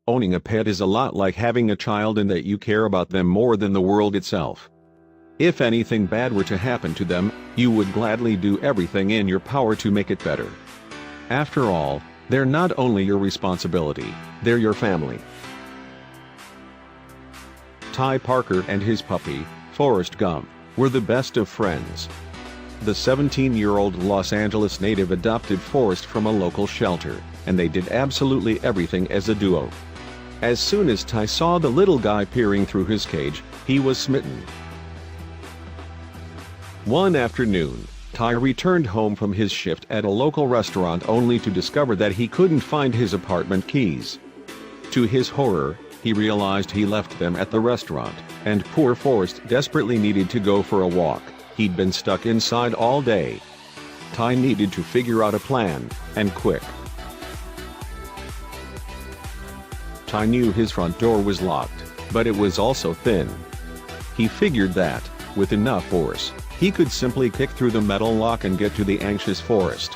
Owning a pet is a lot like having a child in that you care about them more than the world itself. If anything bad were to happen to them, you would gladly do everything in your power to make it better. After all, they're not only your responsibility, they're your family. Ty Parker and his puppy, Forrest Gump, were the best of friends. The 17-year-old Los Angeles native adopted Forrest from a local shelter, and they did absolutely everything as a duo. As soon as Ty saw the little guy peering through his cage, he was smitten. One afternoon, Ty returned home from his shift at a local restaurant only to discover that he couldn't find his apartment keys. To his horror, he realized he left them at the restaurant, and poor Forrest desperately needed to go for a walk. He'd been stuck inside all day. Ty needed to figure out a plan, and quick. Ty knew his front door was locked, but it was also thin. He figured that, with enough force, he could simply kick through the metal lock and get to the anxious Forrest.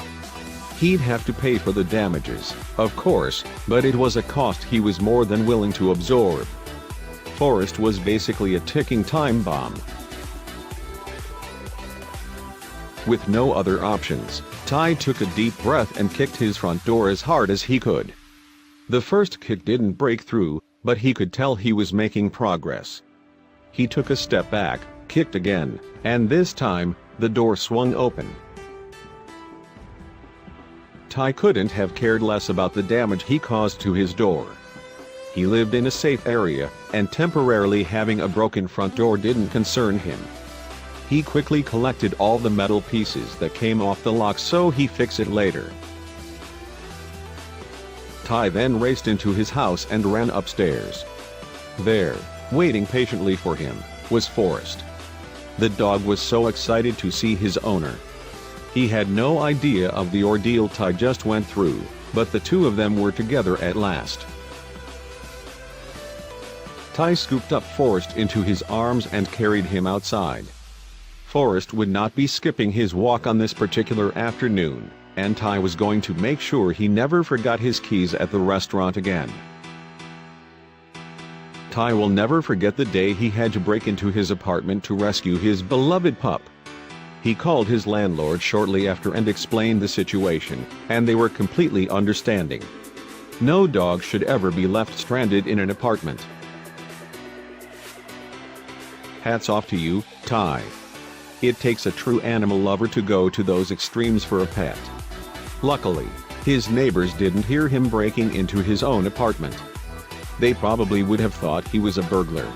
He'd have to pay for the damages, of course, but it was a cost he was more than willing to absorb. Forrest was basically a ticking time bomb. With no other options, Ty took a deep breath and kicked his front door as hard as he could. The first kick didn't break through, but he could tell he was making progress. He took a step back, kicked again, and this time, the door swung open. Ty couldn't have cared less about the damage he caused to his door. He lived in a safe area, and temporarily having a broken front door didn't concern him. He quickly collected all the metal pieces that came off the lock so he fix it later. Ty then raced into his house and ran upstairs. There, waiting patiently for him, was Forrest. The dog was so excited to see his owner. He had no idea of the ordeal Ty just went through, but the two of them were together at last. Ty scooped up Forrest into his arms and carried him outside. Forrest would not be skipping his walk on this particular afternoon, and Ty was going to make sure he never forgot his keys at the restaurant again. Ty will never forget the day he had to break into his apartment to rescue his beloved pup. He called his landlord shortly after and explained the situation, and they were completely understanding. No dog should ever be left stranded in an apartment. Hats off to you, Ty. It takes a true animal lover to go to those extremes for a pet. Luckily, his neighbors didn't hear him breaking into his own apartment. They probably would have thought he was a burglar.